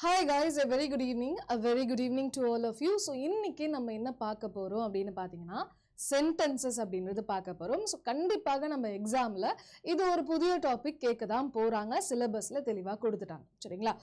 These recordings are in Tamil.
Hi guys, a very good evening. A very good evening to all of you. So இன்னைக்கு நம்ம என்ன பார்க்க போறோம் அப்படினு பாத்தீங்கன்னா sentences அப்படின்றது பார்க்க போறோம். So கண்டிப்பாக நம்ம எக்ஸாம்ல இது ஒரு புதிய டாபிக் கேட்க தான் போறாங்க. சிலபஸ்ல தெளிவா கொடுத்துட்டாங்க. சரிங்களா?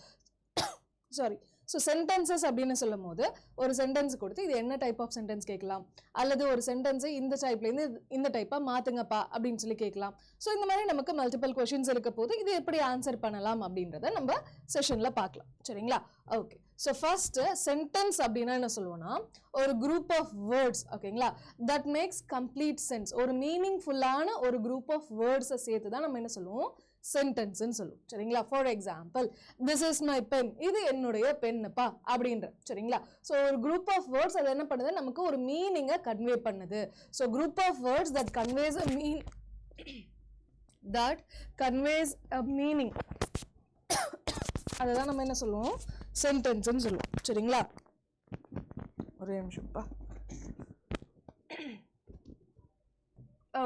சாரி. ஸோ சென்டென்சஸ் அப்படின்னு சொல்லும் போது ஒரு சென்டென்ஸ் கொடுத்து இது என்ன டைப் ஆஃப் சென்டென்ஸ் கேட்கலாம், அல்லது ஒரு சென்டென்ஸை இந்த டைப்லேருந்து இந்த டைப்பாக மாற்றுங்கப்பா அப்படின்னு சொல்லி கேட்கலாம். ஸோ இந்த மாதிரி நமக்கு மல்டிபிள் கொஷின்ஸ் இருக்க போது இது எப்படி ஆன்சர் பண்ணலாம் அப்படின்றத நம்ம செஷனில் பார்க்கலாம். சரிங்களா? ஓகே. ஸோ ஃபர்ஸ்ட் சென்டென்ஸ் அப்படின்னா என்ன சொல்லுவோம்னா ஒரு குரூப் ஆஃப் வேர்ட்ஸ், ஓகேங்களா, தட் மேக்ஸ் கம்ப்ளீட் சென்ஸ். ஒரு மீனிங்ஃபுல்லான ஒரு குரூப் ஆஃப் வேர்ட்ஸை சேர்த்து தான் நம்ம என்ன சொல்லுவோம், சென்டென்ஸ்ன்னு சொல்லுவோம். சரிங்களா? For example, this is my pen, இது என்னுடைய பென்னுப்பா அப்படின்ற. சரிங்களா? ஸோ ஒரு குரூப் ஆஃப் வேர்ட்ஸ் அது என்ன பண்ணுது, நமக்கு ஒரு மீனிங்கை கன்வே பண்ணுது. So group of words that conveys a meaning அதுதான் நம்ம என்ன சொல்லுவோம், சென்டென்ஸ்ன்னு சொல்லுவோம். சரிங்களா? ஒரே நிமிஷம்ப்பா.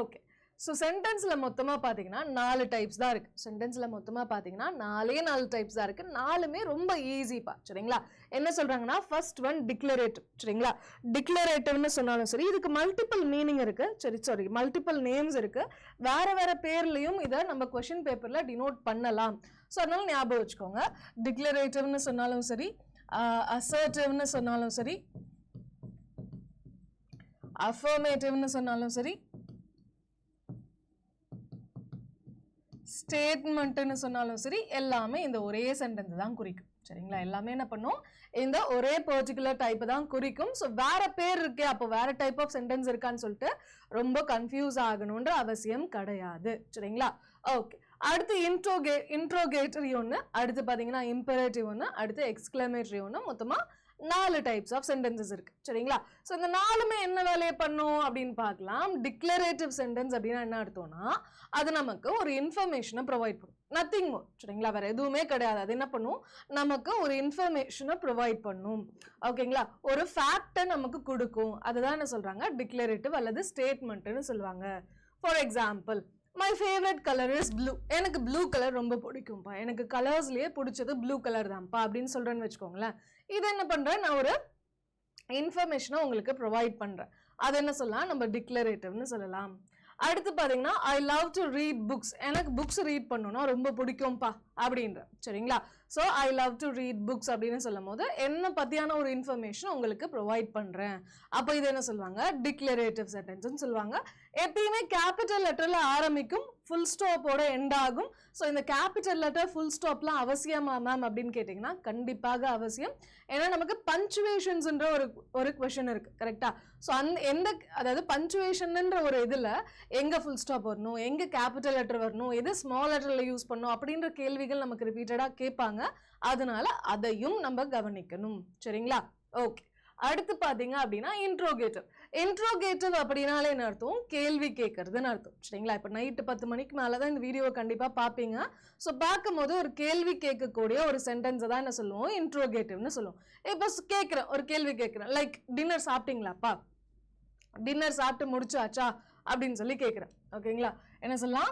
ஓகே. ஸோ சென்டென்ஸில் மொத்தமாக பார்த்தீங்கன்னா 4 டைப்ஸ் தான் இருக்குது. சென்டென்ஸில் மொத்தமாக பார்த்தீங்கன்னா 4 டைப்ஸ் தான் இருக்குது. 4மே ரொம்ப ஈஸிப்பா. சரிங்களா? என்ன சொல்கிறாங்கன்னா ஃபர்ஸ்ட் ஒன் டிக்ளரேட்டிவ். சரிங்களா? டிக்ளரேட்டிவ்னு சொன்னாலும் சரி, இதுக்கு மல்டிபிள் மீனிங் இருக்குது. சாரி மல்டிபிள் நேம்ஸ் இருக்குது. வேறு பேர்லையும் இதை நம்ம கொஷின் பேப்பரில் டினோட் பண்ணலாம். ஸோ அதனால ஞாபகம் வச்சுக்கோங்க. டிக்ளரேட்டிவ்னு சொன்னாலும் சரி, அசர்ட்டிவ்னு சொன்னாலும் சரி, அஃபர்மேட்டிவ்னு சொன்னாலும் சரி, ஸ்டேட்மெண்ட்னு சொன்னாலும் சரி, எல்லாமே இந்த ஒரே சென்டென்ஸ் தான் குறிக்கும். சரிங்களா? எல்லாமே என்ன பண்ணும், இந்த ஒரே பர்டிகுலர் டைப் தான் குறிக்கும். ஸோ வேற பேர் இருக்கே, அப்போ வேற டைப் ஆஃப் சென்டென்ஸ் இருக்கான்னு சொல்லிட்டு ரொம்ப கன்ஃபியூஸ் ஆகணுன்ற அவசியம் கிடையாது. சரிங்களா? ஓகே. அடுத்து இன்ட்ரோகேட்டரி ஒன்று, அடுத்து பார்த்தீங்கன்னா இம்பரேட்டிவ் ஒன்று, அடுத்து எக்ஸ்கிளமேட்டரி ஒன்று, மொத்தமாக 4 டைப்ஸ் ஆஃப் சென்டென்சஸ் இருக்கு. சரிங்களா? ஸோ இந்த 4மே என்ன வேலையை பண்ணும் அப்படின்னு பார்க்கலாம். டிக்ளரேட்டிவ் சென்டென்ஸ் அப்படின்னா என்ன அர்த்தம்னா அது நமக்கு ஒரு இன்ஃபர்மேஷனை ப்ரொவைட் பண்ணும். Nothing more. சரிங்களா? வேற எதுவுமே கிடையாது. அது என்ன பண்ணும், நமக்கு ஒரு இன்ஃபர்மேஷனை ப்ரொவைட் பண்ணும். ஓகேங்களா? ஒரு ஃபேக்டை நமக்கு கொடுக்கும். அதுதான் என்ன சொல்றாங்க, டிக்ளரேட்டிவ் அல்லது ஸ்டேட்மெண்ட்னு சொல்லுவாங்க. For example, my favourite colour is blue. எனக்கு ப்ளூ கலர் ரொம்ப பிடிக்கும்ப்பா, எனக்கு கலர்ஸ்லேயே பிடிச்சது ப்ளூ கலர் தான்ப்பா அப்படின்னு சொல்கிறேன்னு வச்சுக்கோங்களேன். இது என்ன பண்ணுறேன், நான் ஒரு இன்ஃபர்மேஷனை உங்களுக்கு ப்ரொவைட் பண்ணுறேன். அது என்ன சொல்லலாம், நம்ம டிக்ளரேட்டிவ்னு சொல்லலாம். அடுத்து பார்த்தீங்கன்னா I love to read books. எனக்கு புக்ஸ் ரீட் பண்ணணும்னா ரொம்ப பிடிக்கும்ப்பா அப்படின்ற. சரிங்களா? So I love to read books அப்படின்னு சொல்லும் போது என்ன பற்றியான ஒரு இன்ஃபர்மேஷன் உங்களுக்கு ப்ரொவைட் பண்ணுறேன். அப்போ இது என்ன சொல்லுவாங்க, டிக்ளரேட்டிவ் சென்டென்ஸ்னு சொல்லுவாங்க. எப்பயுமே கேபிட்டல் லெட்டரில் ஆரம்பிக்கும், ஃபுல் ஸ்டாப்போட எண்ட் ஆகும். ஸோ இந்த கேபிட்டல் லெட்டர் ஃபுல் ஸ்டாப்லாம் அவசியமா மேம் அப்படின்னு கேட்டிங்கன்னா கண்டிப்பாக அவசியம். ஏன்னா நமக்கு பஞ்சுவேஷன்ஸ்ன்ற ஒரு கொஷின் இருக்குது. கரெக்டாக? ஸோ அதாவது பஞ்சுவேஷன்ன்ற ஒரு இதில் எங்கே ஃபுல் ஸ்டாப் வரணும், எங்கே கேபிட்டல் லெட்டர் வரணும், எது ஸ்மால் லெட்டரில் யூஸ் பண்ணணும் அப்படின்ற கேள்விகள் நமக்கு ரிப்பீட்டடாக கேட்பாங்க. அதனால அதையும் நம்ம கவனிக்கணும். சரிங்களா? ஓகே. அடுத்து பார்த்தீங்க அப்படின்னா இன்ட்ரோகேட்டிவ் அப்படின்னாலே என்ன அர்த்தம், கேள்வி கேட்கறதுன்னு அர்த்தம். சரிங்களா? இப்போ நைட்டு 10 மணிக்கு மேலே தான் இந்த வீடியோவை கண்டிப்பாக பார்ப்பீங்க. ஸோ பார்க்கும் போது ஒரு கேள்வி கேட்கக்கூடிய ஒரு சென்டென்ஸை தான் என்ன சொல்லுவோம், இன்ட்ரோகேட்டிவ்னு சொல்லுவோம். இப்போ கேட்குறேன், ஒரு கேள்வி கேட்குறேன், லைக் டின்னர் சாப்பிட்டீங்களாப்பா, டின்னர் சாப்பிட்டு முடிச்சாச்சா அப்படின்னு சொல்லி கேட்குறேன். ஓகேங்களா? என்ன சொல்லலாம்,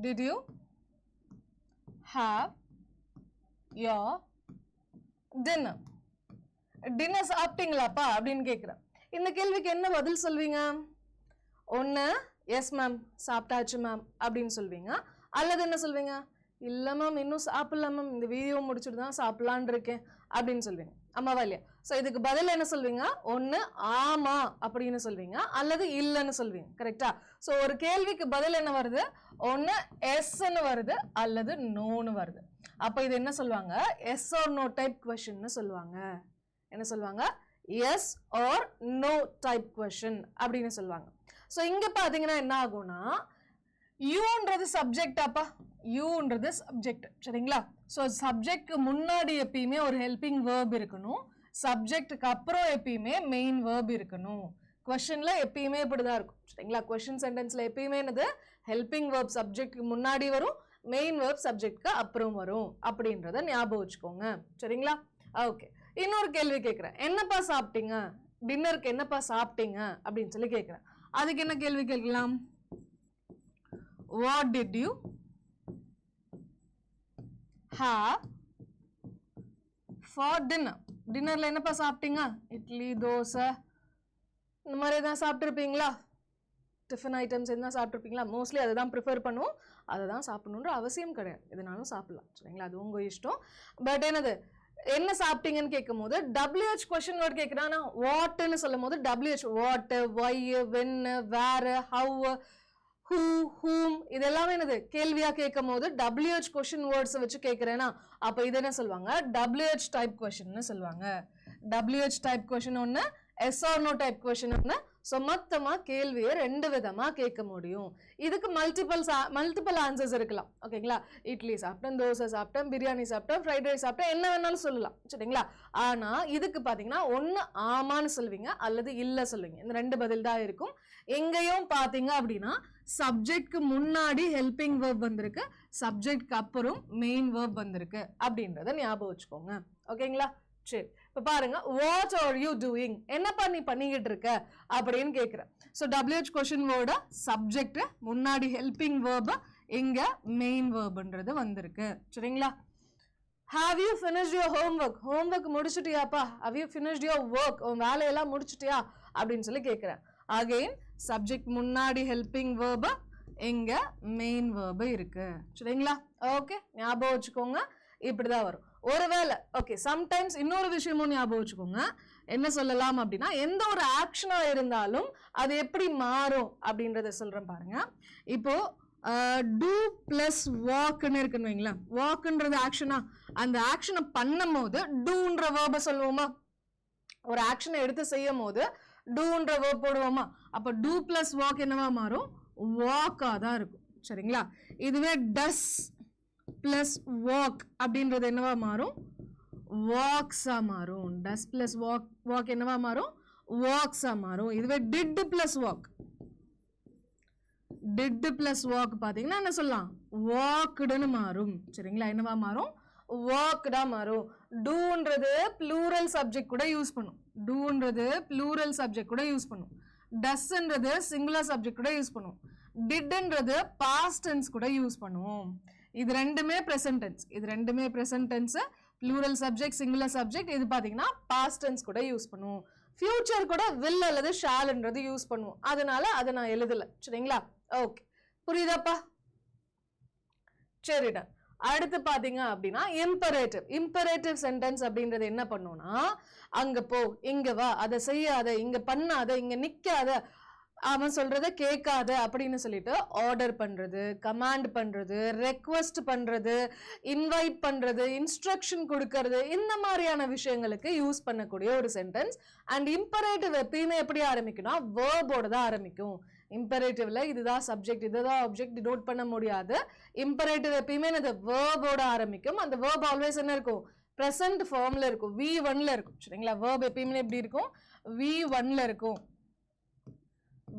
did you have your dinner. Dinner சாப்பிட்டீங்களாப்பா அப்படின்னு கேட்குறேன். இந்த கேள்விக்கு என்ன பதில் சொல்வீங்க, ஒன்று எஸ் மேம் சாப்பிட்டாச்சு மேம் அப்படின்னு சொல்வீங்க, அல்லது என்ன சொல்வீங்க, இல்லை மேம் இன்னும் சாப்பிடல மேம், இந்த வீடியோ முடிச்சுட்டு தான் சாப்பிடலான் இருக்கேன் அப்படின்னு சொல்வீங்க. ஆமாவா இல்லையா? ஸோ இதுக்கு பதில் என்ன சொல்வீங்க, ஒன்று ஆமா அப்படின்னு சொல்வீங்க, அல்லது இல்லைன்னு சொல்வீங்க. கரெக்டா? ஸோ ஒரு கேள்விக்கு பதில் என்ன வருது, ஒன்று எஸ்ன்னு வருது அல்லது நோன்னு வருது. அப்போ இது என்ன சொல்லுவாங்க, எஸ் ஆர் நோ டைப் கொஸ்டின்னு சொல்லுவாங்க. என்ன சொல்லுவாங்க, yes or no type question அப்படின்னு சொல்லுவாங்க. ஸோ இங்கே பார்த்தீங்கன்னா என்ன ஆகும்னா யூன்றது சப்ஜெக்டாப்பா, யூன்றது சப்ஜெக்ட். சரிங்களா? ஸோ சப்ஜெக்ட்க்கு முன்னாடி எப்பயுமே ஒரு ஹெல்பிங் வேர்ப் இருக்கணும், சப்ஜெக்டுக்கு அப்புறம் எப்பயுமே மெயின் வேர்ப் இருக்கணும். கொஸ்டின்ல எப்பயுமே இப்படிதான் இருக்கும். சரிங்களா? கொஸ்டின் சென்டென்ஸ்ல எப்பயுமே என்னது, ஹெல்பிங் வேர்ப் சப்ஜெக்ட்க்கு முன்னாடி வரும், மெயின் வேர்ப் சப்ஜெக்ட்க்கு அப்புறம் வரும் அப்படின்றத ஞாபகம் வச்சுக்கோங்க. சரிங்களா? ஓகே. இன்னொரு கேள்வி கேட்குறேன், என்னப்பா சாப்பிட்டீங்க, டின்னருக்கு என்னப்பா சாப்பிட்டீங்க அப்படின்னு சொல்லி கேட்குறேன். அதுக்கு என்ன கேள்வி கேட்கலாம், what did you have for dinner. டின்னர்ல என்னப்பா சாப்பிட்டீங்க? இட்லி, தோசை இந்த மாதிரி எதாவது சாப்பிட்ருப்பீங்களா? டிஃபன் ஐட்டம்ஸ் என்ன சாப்பிட்ருப்பீங்களா? மோஸ்ட்லி அதை தான் ப்ரிஃபர் பண்ணுவோம். அதை தான் சாப்பிடணுன்ற அவசியம் கிடையாது, எதுனாலும் சாப்பிடலாம் சரிங்களா, அது உங்கள் இஷ்டம். பட் என்னது என்ன சாப்பிட்டீங்கன்னு கேட்கும் போது WH கொஸ்டின் வேர்ட் கேட்குறான்னா வாட்னு சொல்லும் போது WH what, why, when, where, how, who, whom இது எல்லாமே என்னது கேள்வியா கேட்கும் போது WH கொஸ்டின் வேர்ட்ஸ் வச்சு கேட்குறேன்னா அப்போ இது என்ன சொல்லுவாங்க? WH டைப் கொஸ்டின்னு சொல்லுவாங்க. WH டைப் கொஸ்டின் ஒன்று, yes or no type question ஒன்று. ஸோ மொத்தமாக கேள்வியை 2 விதமாக கேட்க முடியும். இதுக்கு மல்டிபிள் ஆன்சர்ஸ் இருக்கலாம். ஓகேங்களா, இட்லி சாப்பிட்டேன், தோசை சாப்பிட்டேன், பிரியாணி சாப்பிட்டேன், ஃப்ரைட் ரைஸ் சாப்பிட்டேன், என்ன வேணாலும் சொல்லலாம் சரிங்களா. ஆனால் இதுக்கு பார்த்தீங்கன்னா ஒன்று ஆமான்னு சொல்லுவீங்க அல்லது இல்லை சொல்லுவீங்க. இந்த 2 பதில் தான் இருக்கும். எங்கேயும் பார்த்தீங்க அப்படின்னா சப்ஜெக்ட்க்கு முன்னாடி ஹெல்பிங் வேர்ப் வந்திருக்கு, சப்ஜெக்ட்க்கு அப்புறம் மெயின் வேர்ப் வந்திருக்கு அப்படின்றத ஞாபகம் வச்சுக்கோங்க. ஓகேங்களா, சரி. இப்போ பாருங்க, வாட் ஆர் யூ டூயிங், என்னப்பா நீ பண்ணிக்கிட்டு இருக்க அப்படின்னு கேட்குறேன். So WH question word subject முன்னாடி ஹெல்பிங் வேர்ப், இங்க மெயின் வேர்ப்ன்றது வந்திருக்கு சரிங்களா. Have you finished your homework, homework முடிச்சுட்டியாப்பா? How you finished your work, உன் வேலையெல்லாம் முடிச்சுட்டியா அப்படின்னு சொல்லி கேட்குறேன். அகெயின் சப்ஜெக்ட் முன்னாடி ஹெல்பிங் வேர்ப், இங்க மெயின் வேர்ப் இருக்கு சரிங்களா. ஓகே, ஞாபகம் வச்சுக்கோங்க, இப்படிதான் வரும். ஒருவேளை ஓகே சம்டைம்ஸ் இன்னொரு விஷயமும் ஞாபகம் வச்சுக்கோங்க. என்ன சொல்லலாம் அப்படின்னா எந்த ஒரு ஆக்ஷனா இருந்தாலும் அது எப்படி மாறும் அப்படின்றத சொல்றேன் பாருங்க. இப்போ டூ பிளஸ் வாக்னு இருக்குன்னு வைங்களேன். வாக்ன்றது ஆக்ஷனா, அந்த ஆக்ஷனை பண்ணும் போது டூன்ற வேர்பை சொல்லுவோமா? ஒரு ஆக்ஷனை எடுத்து செய்யும் போது டூன்ற வேர்ப் போடுவோமா? அப்போ டூ பிளஸ் வாக் என்னவா மாறும்? வாக்கா தான் இருக்கும் சரிங்களா. இதுவே டஸ் பிளஸ் வாக் அப்படின்றது என்னவா மாறும்? வாக்ஸா மாறும். டஸ் பிளஸ் வாக் என்னவா மாறும்? வாக்ஸா மாறும். இதுவே did plus walk, did plus walk பாத்தீங்கன்னா என்ன சொல்லலாம்? வாக்டுன்னு மாறும் சரிங்களா. என்னவா மாறும்? வாக்டா மாறும். டூன்றது ப்ளூரல் சப்ஜெக்ட் கூட யூஸ் பண்ணும். டூன்றது ப்ளூரல் சப்ஜெக்ட் கூட யூஸ் பண்ணும். டஸ்ன்றது சிங்குலர் சப்ஜெக்ட் கூட யூஸ் பண்ணும். டிட்ன்றது பாஸ்ட் டென்ஸ் கூட யூஸ் பண்ணுவோம். இது ரெண்டுமே ப்ரெசன்ட் டென்ஸ். இது ரெண்டுமே present tense, plural subject, singular subject. இது பாத்தீங்கன்னா பாஸ்ட் டென்ஸ் கூட யூஸ் பண்ணுவோம். ஃபியூச்சர் கூட வில் அல்லது ஷால்ன்றது யூஸ் பண்ணுவோம். அதனால அதை நான் எழுதல சரிங்களா. ஓகே, புரியுதாப்பா? சரிடா. அடுத்து பாத்தீங்க அப்படின்னா இம்பரேட்டிவ். இம்பரேட்டிவ் சென்டென்ஸ் அப்படின்றது என்ன பண்ணும்னா அங்க போ, இங்க வா, அதை செய்யாத, இங்க பண்ணாத, இங்க நிக்காத, அவன் சொல்றத கேட்காத அப்படின்னு சொல்லிட்டு ஆர்டர் பண்றது, கமாண்ட் பண்றது, ரெக்வெஸ்ட் பண்றது, இன்வைட் பண்றது, இன்ஸ்ட்ரக்ஷன் கொடுக்கறது, இந்த மாதிரியான விஷயங்களுக்கு யூஸ் பண்ணக்கூடிய ஒரு சென்டென்ஸ். அண்ட் இம்பரேட்டிவ் எப்பயுமே எப்படி ஆரம்பிக்கும்னா வேர்போட தான் ஆரம்பிக்கும். இம்பரேட்டிவ்ல இதுதான் சப்ஜெக்ட், இதுதான் ஆப்ஜெக்ட் டினோட் பண்ண முடியாது. இம்பரேட்டிவ் எப்பயுமே அந்த வேர்போட ஆரம்பிக்கும். அந்த வேர்ப் ஆல்வேஸ் என்ன இருக்கும்? பிரசன்ட் ஃபார்ம்ல இருக்கும், V1ல இருக்கும் சரிங்களா. வேர்ப் எப்பயுமே எப்படி இருக்கும்? V1ல இருக்கும்,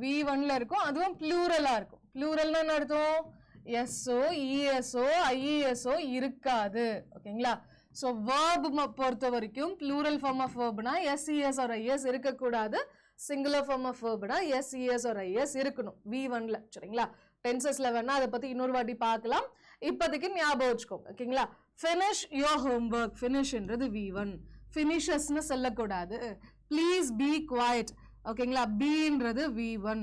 V1ல இருக்கும். அதுவும் ப்ளூரலா இருக்கும். ப்ளூரல்னா என்ன அர்த்தம்? எஸ்ஓ, இஎஸ்ஓ, ஐஇஎஸ்ஓ இருக்காது ஓகேங்களா. ஸோ வேர்ப் பொறுத்த வரைக்கும் ப்ளூரல் ஃபார்ம் ஆஃப் வேர்ப்னா எஸ்இஎஸ் ஆர் ஐஎஸ் இருக்கக்கூடாது. சிங்குலர் ஃபார்ம் ஆஃப் வேர்ப்னா எஸ்இஎஸ் ஆர் ஐஎஸ் இருக்கணும் V1ல சரிங்களா. டென்சஸ்ல வேணா அதை பத்தி இன்னொரு வாட்டி பார்க்கலாம். இப்போதைக்கு ஞாபகம் வச்சுக்கோங்க ஓகேங்களா. ஃபினிஷ் யோர் ஹோம்ஒர்க், ஃபினிஷ்ன்றது V1. ஃபினிஷஸ்னு சொல்லக்கூடாது. ப்ளீஸ் பி குவைட் ஓகேங்களா. பீன்றது V1.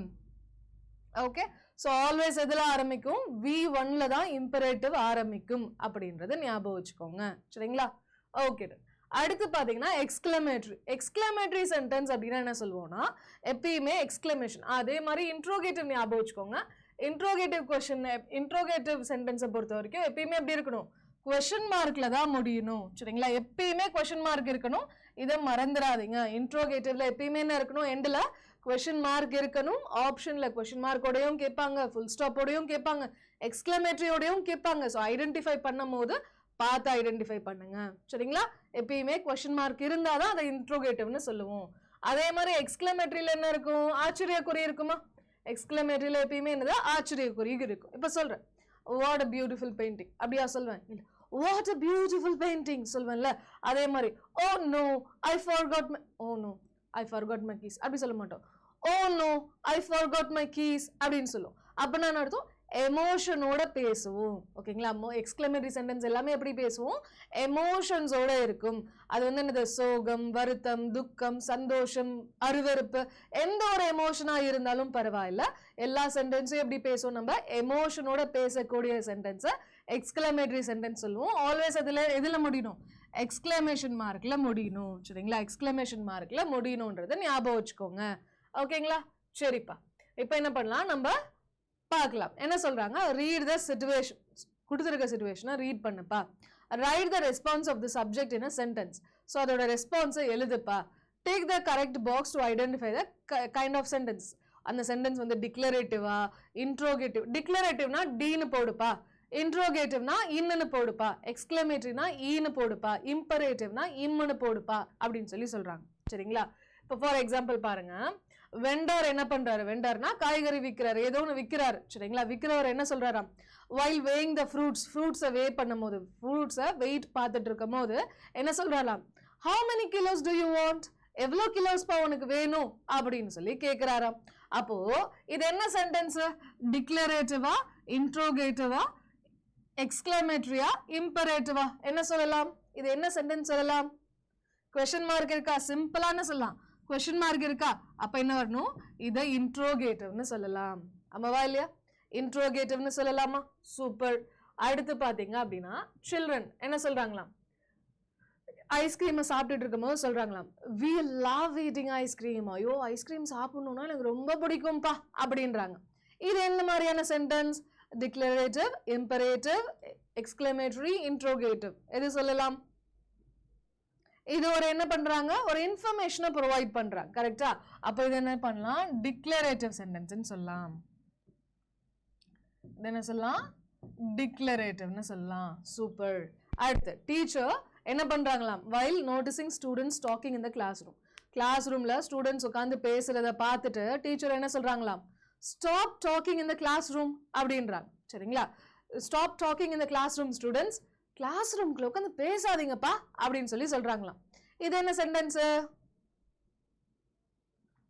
ஓகே, ஸோ ஆல்வேஸ் எதில் ஆரம்பிக்கும்? V1ல தான் இம்பரேட்டிவ் ஆரம்பிக்கும் அப்படின்றத ஞாபகம் வச்சுக்கோங்க சரிங்களா. ஓகே, அடுத்து பார்த்தீங்கன்னா எக்ஸ்கிளமேட்டரி. எக்ஸ்கிளமேட்டரி சென்டென்ஸ் அப்படின்னா என்ன சொல்லுவோம்னா எப்பயுமே எக்ஸ்கிளமேஷன். அதே மாதிரி இன்ட்ரோகேட்டிவ் ஞாபகம் வச்சுக்கோங்க. இன்ட்ரோகேட்டிவ் கொஸ்டின், இன்ட்ரோகேட்டிவ் சென்டென்ஸை பொறுத்த வரைக்கும் எப்பயுமே எப்படி இருக்கணும்? கொஸ்டின் மார்க்ல தான் முடியணும் சரிங்களா. எப்பயுமே கொஸ்டின் மார்க் இருக்கணும், இதை மறந்துடாதீங்க. இன்ட்ரோகேட்டிவ்ல எப்பயுமே என்ன இருக்கணும்? எண்டில் கொஸ்டின் மார்க் இருக்கணும். ஆப்ஷன்ல கொஸ்டின் மார்க்கோடையும் கேட்பாங்க, ஃபுல் ஸ்டாப்போடையும் கேட்பாங்க, எக்ஸ்கிளமேட்டரியோடையும் கேட்பாங்க. ஸோ ஐடென்டிஃபை பண்ணும் போது பார்த்து ஐடென்டிஃபை பண்ணுங்க சரிங்களா. எப்பயுமே கொஸ்டின் மார்க் இருந்தால் தான் அதை இன்ட்ரோகேட்டிவ்னு சொல்லுவோம். அதே மாதிரி எக்ஸ்கிளமேட்டரியில் என்ன இருக்கும்? ஆச்சரியக்குறி இருக்குமா? எக்ஸ்கிளமேட்டரியில் எப்பயுமே என்னது? ஆச்சரியக்குறி இருக்கும். இப்போ சொல்றேன், வாட் அ பியூட்டிஃபுல் பெயிண்டிங் அப்படியா சொல்வேன்? இல்லை, வாட் அ பியூட்டிஃபுல் பெயிண்டிங் சொல்வேன்ல. அதே மாதிரி oh no I forgot my, oh no I forgot my keys அப்படி சொல்ல மாட்டோம். Oh no I forgot my keys அப்படின்னு சொல்லுவோம். அப்போ நான் அர்த்தம் எமோஷனோட பேசுவோம். ஓகேங்களா? எக்ஸ்கிளமேட்டரி சென்டென்ஸ் எல்லாமே எப்படி பேசுவோம்? எமோஷன்ஸோட இருக்கும். அது வந்து என்னது? சோகம், வருத்தம், துக்கம், சந்தோஷம், அருவருப்பு, எந்த ஒரு எமோஷனா இருந்தாலும் பரவாயில்ல, எல்லா சென்டென்ஸையும் எப்படி பேசுவோம்? நம்ம எமோஷனோட பேசக்கூடிய சென்டென்ஸை எக்ஸ்கிளமேட்டரி சென்டென்ஸ் சொல்லுவோம். ஆல்வேஸ் அதுல எதுல முடியணும்? எக்ஸ்கிளமேஷன் மார்க்ல முடியணும். சரிங்களா? எக்ஸ்கிளமேஷன் மார்க்ல முடியணும்ன்றதை ஞாபகம் வச்சுக்கோங்க. ஓகேங்களா? சரிப்பா. இப்போ என்ன பண்ணலாம்? நம்ம பார்க்கலாம். என்ன சொல்றாங்க? Read the situation. கொடுத்துருக்க சிச்சுவேஷனை ரீட் பண்ணுப்பா. Write the response of the subject in a sentence. So அதோட ரெஸ்பான்ஸை எழுதுப்பா. Tick the correct box to identify the kind of sentence. அந்த சென்டென்ஸ் வந்து டிக்ளரேட்டிவா, இன்ட்ரோகேட்டிவ். டிக்ளரேட்டிவ்னா டீன்னு போடுப்பா, இன்ட்ரோகேட்டிவ்னா இன்னுன்னு போடுப்பா, எக்ஸ்கிளமேட்டரினா ஈன்னு போடுப்பா, இம்பரேட்டிவ்னா இம்முன்னு போடுப்பா அப்படின்னு சொல்லி சொல்றாங்க. சரிங்களா? இப்போ ஃபார் எக்ஸாம்பிள் பாருங்க. வெண்டர் என்ன பண்றாரு? வெண்டர்னா காய்கறி விற்கிறாரு, ஏதோ ஒன்று விற்கிறாரு. சரிங்களா? விற்கிறவர் என்ன சொல்றாராம்? while weighing the ஃப்ரூட்ஸை வே பண்ணும்போது, ஃப்ரூட்ஸை வெயிட் பார்த்துட்டு இருக்கும் போது என்ன சொல்றாராம்? how many kilos do you want? எவ்வளோ கிலோஸ்பா உனக்கு வேணும் அப்படின்னு சொல்லி கேட்கிறாராம். அப்போ இது என்ன சென்டென்ஸ்? டிக்ளரேட்டிவா, இன்ட்ரோகேட்டிவா, எக்ஸ்கிளமேட்டரியா, இம்பரேட்டிவா? என்ன சொல்லலாம்? இது என்ன சென்டென்ஸ் சொல்லலாம்? கொஸ்டின் மார்க் இருக்கா? சிம்பிளான சொல்லலாம். கொஸ்டின் மார்க் இருக்கா? அப்ப என்ன வரணும்? இதை இன்ட்ரோகேட்டிவ்னு சொல்லலாம். ஆமாவா இல்லையா? இன்ட்ரோகேட்டிவ்னு சொல்லலாமா? சூப்பர். அடுத்து பாத்தீங்க அப்படின்னா சில்ட்ரன் என்ன சொல்றாங்களாம்? ஐஸ்கிரீமை சாப்பிட்டுட்டு இருக்கும்போது சொல்றாங்களாம், we love eating ஐஸ்கிரீம். ஐயோ, ஐஸ்கிரீம் சாப்பிடணும்னா எனக்கு ரொம்ப பிடிக்கும்பா அப்படின்றாங்க. இது என்ன மாதிரியான sentence? Declarative, imperative, exclamatory, interrogative. எது சொல்லலாம்? இது ஒரு என்ன பண்றாங்க? ஒரு இன்ஃபர்மேஷனை ப்ரொவைட் பண்றாங்க. கரெக்டா? அப்ப இது என்ன பண்ணலாம்? டிக்ளரேட்டிவ் சென்டென்ஸ்னு சொல்லலாம். இது என்ன சொல்லலாம்? டிக்ளரேட்டிவ்னு சொல்லலாம். சூப்பர். அடுத்து டீச்சர் என்ன பண்றாங்களாம்? while noticing students talking in the classroom. கிளாஸ் ரூம்ல ஸ்டூடெண்ட்ஸ் உட்காந்து பேசுறத பார்த்துட்டு டீச்சர் என்ன சொல்றாங்களாம்? Stop talking in the classroom அப்படின்றாங்க. சரிங்களா? Stop talking in the classroom students. கிளாஸ் ரூம்குள்ள உட்காந்து பேசாதீங்கப்பா அப்படின்னு சொல்லி சொல்றாங்களாம். இது என்ன சென்டென்ஸ்?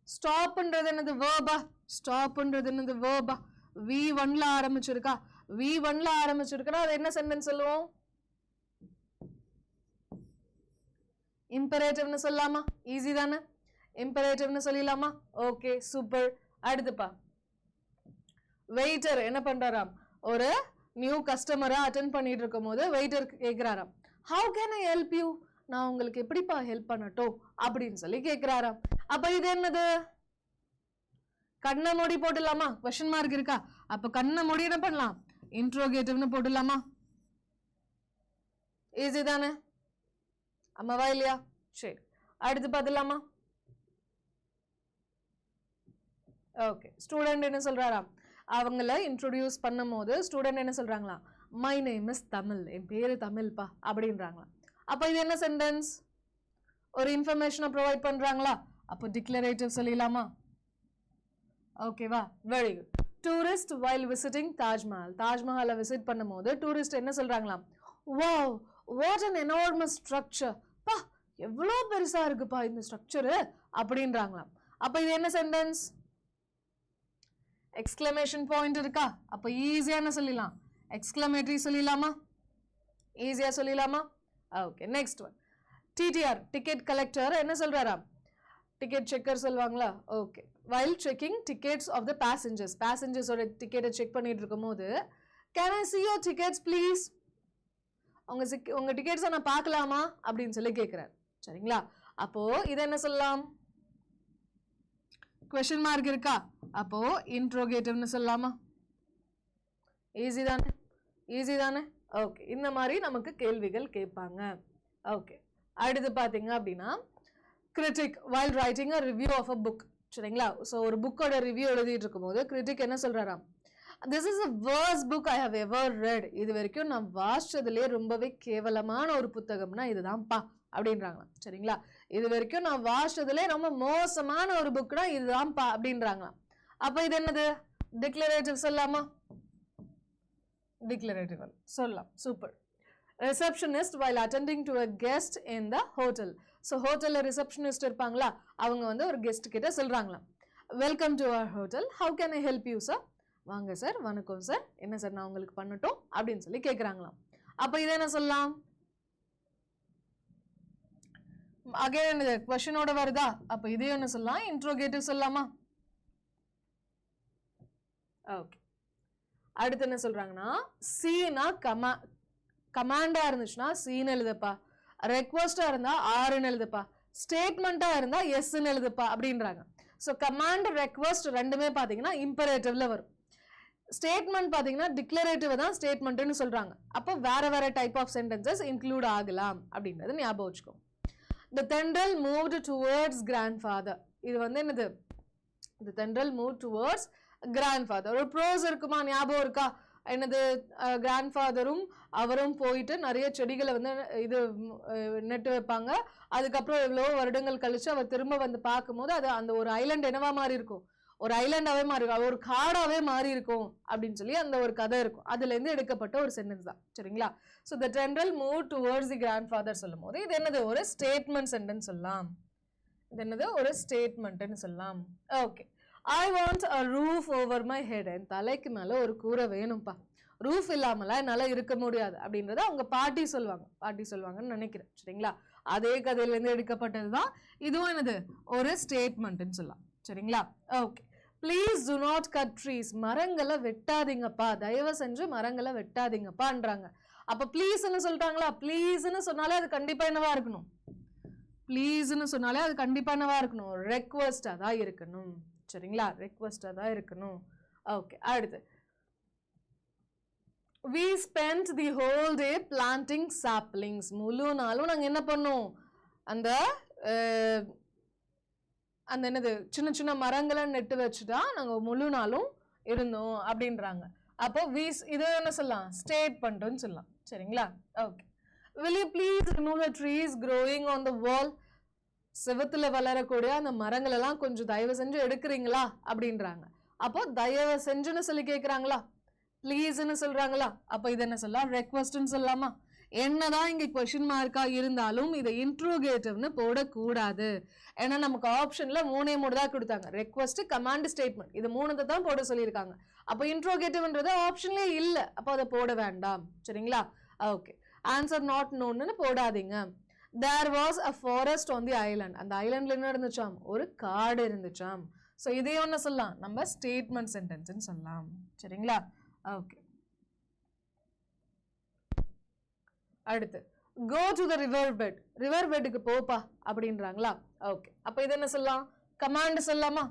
ஸ்டாப்ன்றது என்னது? வேர்பா. ஸ்டாப்ன்றது என்னது? வேர்பா. V1ல ஆரம்பிச்சிருக்கா? V1ல ஆரம்பிச்சிருக்கா? அது என்ன சென்டென்ஸ் சொல்லுவோம்? இம்பரேட்டிவ்னு சொல்லலாமா? ஈஸி தானே? இம்பரேட்டிவ்னு சொல்லிடலாமா? Okay, super. அடுத்துப்பா, வெயிட்டர் என்ன பண்றாராம்? ஒரு நியூ கஸ்டமரா அட்டென்ட் பண்ணிட்டு இருக்கும் போது வெயிட்டர் கேட்கிறாராம், how can I help you? நான் உங்களுக்கு எப்படிப்பா ஹெல்ப் பண்ணட்டும் அப்படின்னு சொல்லி கேட்கிறாராம். அப்ப இது என்னது? கண்ணை மூடி போட்டுடலாமா? கொஸ்டின் மார்க் இருக்கா? அப்ப கண்ணை மூடி என்ன பண்ணலாம்? இன்ட்ரோகேட்டிவ்னு போட்டுடலாமா? ஈஸி தானே? அம்மாவா இல்லையா? சரி, அடுத்து பார்த்துலாமா? ஓகே, ஸ்டூடெண்ட் என்ன சொல்றாராம்? அவங்கள இன்ட்ரோடியூஸ் பண்ணும் போது ஸ்டூடெண்ட் என்ன சொல்றாங்களா? மை நேம் இஸ் தமிழ், என் பேரு தமிழ்ப்பா அப்படின்றாங்களா. அப்ப இது என்ன சென்டென்ஸ்? ஒரு இன்ஃபர்மேஷனை ப்ரொவைட் பண்றாங்களா? அப்போ டிக்ளரேட்டிவ் சொல்லிடலாமா? ஓகேவா, very good. Tourist while visiting Taj Mahal, தாஜ்மஹாலை விசிட் பண்ணும் போது டூரிஸ்ட் என்ன சொல்றாங்களாம்? Wow, what an enormous structure, பா எவ்வளோ பெருசா இருக்குப்பா இந்த ஸ்ட்ரக்சரு அப்படின்றாங்களாம். அப்ப இது என்ன சென்டென்ஸ்? எக்ஸ்கிளமேஷன் பாயிண்ட் இருக்கா? அப்ப ஈஸியா என்ன சொல்லிடலாம்? எக்ஸ்கிளமேட்டரி சொல்லிடலாமா? ஈஸியா சொல்லிடலாமா? Okay, next one. TTR ticket collector என்ன சொல்றாராம்? டிக்கெட் செக்கர் சொல்லுவாங்களா? Okay, while checking tickets of the passengers, பேசஞ்சர்ஸோட டிக்கெட்டை செக் பண்ணிட்டு இருக்கும் போது, can I see your tickets please? உங்க டிக்கெட்ஸை நான் பார்க்கலாமா அப்படின்னு சொல்லி கேட்கிறார். சரிங்களா? அப்போ இதை என்ன சொல்லலாம்? கொஸ்டின் மார்க் இருக்கா? அப்போ இன்ட்ரோகேட்டிவ்னு சொல்லலாமா? ஈஸி தானே? ஈஸி தானே? ஓகே, இந்த மாதிரி நமக்கு கேள்விகள் கேட்பாங்க. ஓகே, அடுத்து பார்த்தீங்க அப்படின்னா critic while writing a review of a book. சரிங்களா? ஸோ ஒரு புக்கோட ரிவ்யூ எழுதிட்டு இருக்கும்போது கிரிட்டிக் என்ன சொல்றாராம்? This is a worst book I have ever read. இது வரைக்கும் நான் வாசிச்சதுலேயே ரொம்பவே கேவலமான ஒரு புத்தகம்னா இதுதான்ப்பா அப்படின்றாங்களாம். சரிங்களா? இது வரைக்கும் நான் வாசிச்சதுலேயே ரொம்ப மோசமான ஒரு புக்னா இதுதான்ப்பா அப்படின்றாங்களாம். அப்ப இது என்னது? டிக்ளரேட்டிவ் சொல்லலாமா? டிக்ளரேட்டிவ் சொல்லலாம். Super. Receptionist while attending to a guest in the hotel. So ஹோட்டல்ல ரிசப்ஷனிஸ்ட் இருப்பாங்களா, அவங்க வந்து ஒரு கெஸ்ட் கிட்ட சொல்றாங்களாம், welcome to our hotel, how can I help you sir? வாங்க சார், வணக்கம் சார், என்ன சார் நான் உங்களுக்கு பண்ணட்டும் அப்படின்னு சொல்லி கேட்குறாங்களாம். அப்போ இதை என்ன சொல்லலாம்? அகைன் இது கொஸ்டினோட வருதா? அப்போ இதையும் என்ன சொல்லலாம்? இன்ட்ரோகேட்டிவ் சொல்லலாமா? ஓகே. அடுத்து என்ன சொல்றாங்கன்னா, சீனா கமாண்டா இருந்துச்சுன்னா சீன்னு எழுதுப்பா, ரெக்வஸ்டா இருந்தா ஆர்ன்னு எழுதுப்பா, ஸ்டேட்மெண்டா இருந்தா எஸ்ன்னு எழுதுப்பா அப்படின்றாங்க. ஸோ கமாண்ட் ரெக்வஸ்ட் ரெண்டுமே பார்த்தீங்கன்னா இம்பரேட்டிவ்ல வரும். ஸ்டேட்மெண்ட் பார்த்தீங்கன்னா டிக்ளரேட்டிவ் தான் ஸ்டேட்மெண்ட்னு சொல்றாங்க. அப்போ வேற வேற டைப் ஆஃப் சென்டென்சஸ் இன்க்ளூட் ஆகலாம் அப்படின்றது ஞாபகம் வச்சுக்கோ. The tendril moved towards grandfather. இது வந்து என்னது? The tendril moved towards grandfather. ஒரு ப்ரோஸ் இருக்குமா, ஞாபகம் இருக்கா? என்னது? கிராண்ட்ஃபாதரும் அவரும் போயிட்டு நிறைய செடிகளை வந்து இது நட்டு வைப்பாங்க. அதுக்கப்புறம் எவ்வளோ வருடங்கள் கழிச்சு அவர் திரும்ப வந்து பார்க்கும்போது அது அந்த ஒரு ஐலண்ட் என்னவா மாறி இருக்கும்? ஒரு ஐலண்டாவே மாறி இருக்கும், ஒரு காடாவே மாறி இருக்கும் அப்படின்னு சொல்லி அந்த ஒரு கதை இருக்கும். அதுல இருந்து எடுக்கப்பட்ட ஒரு சென்டென்ஸ் தான். சரிங்களா? So the tendril move towards the grandfather சொல்லும் போது இது என்னது? ஒரு ஸ்டேட்மெண்ட் சென்டென்ஸ் சொல்லலாம். இது என்னது? ஒரு ஸ்டேட்மெண்ட்னு சொல்லலாம். Okay. I want a roof over my head. என் தலைக்கு மேல ஒரு கூரை வேணும்பா, ரூஃப் இல்லாமலாம் என்னால இருக்க முடியாது அப்படின்றத அவங்க பாட்டி சொல்லுவாங்கன்னு நினைக்கிறேன். சரிங்களா? அதே கதையில இருந்து எடுக்கப்பட்டது தான் இதுவும். என்னது? ஒரு ஸ்டேட்மெண்ட்னு சொல்லலாம். சரிங்களா? Okay. Please to not cut trees. மரங்களை வெட்டாதீங்கப்பா, தயவு செஞ்சு மரங்களை வெட்டாதீங்கப்பான்றாங்க. அப்ப ப்ளீஸ்ன்னு சொல்லிட்டாங்களா? ப்ளீஸ்ன்னு சொன்னாலே அது கண்டிப்பா என்னவா இருக்கணும்? ப்ளீஸ்ன்னு சொன்னாலே அது கண்டிப்பா என்னவா இருக்கணும்? ரெக்வஸ்டா தான் இருக்கணும். சரிங்களா? ரெக்வஸ்டா தான் இருக்கணும். ஓகே. அடுத்து, we spent the whole day planting saplings. முழு நாளும் நாங்க என்ன பண்ணோம்? அந்த அந்த என்னது சின்ன சின்ன மரங்களை நட்டு வச்சுட்டா நாங்க முழு நாளும் இருந்தோம் அப்படின்றாங்க. அப்போ இது என்ன சொல்லலாம்? ஸ்டேட்மெண்ட்னு சொல்லலாம். சரிங்களா? Okay. will you please remove the trees growing on the wall? செவத்துல வளரக்கூடிய அந்த மரங்கள் எல்லாம் கொஞ்சம் தயவு செஞ்சு எடுக்கிறீங்களா அப்படின்றாங்க. அப்போ தயவு செஞ்சுன்னு சொல்லி கேட்கிறாங்களா? ப்ளீஸ்ன்னு சொல்றாங்களா? அப்போ இது என்ன சொல்லலாம்? ரெக்வஸ்ட்னு சொல்லலாமா? என்னதான் இங்க கொஸ்டின் மார்க்கா இருந்தாலும் இதை இன்ட்ரோகேட்டிவ்னு போடக்கூடாது. ஏன்னா நமக்கு ஆப்ஷன்ல 3 தான் கொடுத்தாங்க, ரெக்வஸ்ட், கமாண்ட், ஸ்டேட்மெண்ட். இது 3 தான் போட சொல்லியிருக்காங்க. அப்போ இன்ட்ரோகேட்டிவ்ன்றது ஆப்ஷன்லேயே இல்லை, அப்போ அதை போட வேண்டாம். சரிங்களா? ஓகே. ஆன்சர் நாட் நோன்னு போடாதீங்க. There was a forest on the island. அந்த ஐலண்ட்ல என்ன இருந்துச்சாம்? ஒரு காடு இருந்துச்சாம். ஸோ இதே ஒன்று சொல்லலாம், நம்ம ஸ்டேட்மெண்ட் சென்டென்ஸ்ன்னு சொல்லலாம். சரிங்களா? ஓகே. அடுத்து, go to the river bed. River பெட்டுக்கு போப்பா அப்படின்றாங்களா? ஓகே. அப்போ இது என்ன சொல்லலாம்? கமாண்ட் சொல்லலாமா?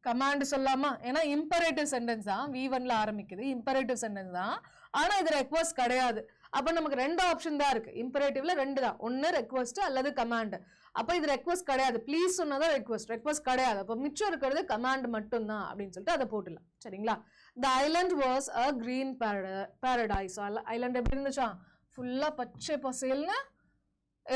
கமாண்ட் சொல்லலாமா? ஏன்னா இம்பரேட்டிவ் சென்டென்ஸ் தான், V1ல ஆரம்பிக்குது, இம்பரேட்டிவ் சென்டென்ஸ் தான். ஆனா இது ரெக்வஸ்ட் கிடையாது. அப்ப நமக்கு 2 ஆப்ஷன் தான் இருக்கு. இம்பரேட்டிவ்ல 2 தான், ஒன்னு ரெக்வஸ்ட் அல்லது கமாண்ட். அப்ப இது ரெக்வஸ்ட் கிடையாது. ப்ளீஸ் சொன்னதான் ரெக்வஸ்ட் கிடையாது. அப்ப மிச்சம் இருக்கிறது கமாண்ட் மட்டும் தான் அப்படின்னு சொல்லிட்டு அதை போட்டுலாம். சரிங்களா? The island was a green paradise. Island எப்படி இருந்துச்சா? ஃபுல்லா பச்சை பசேல்னு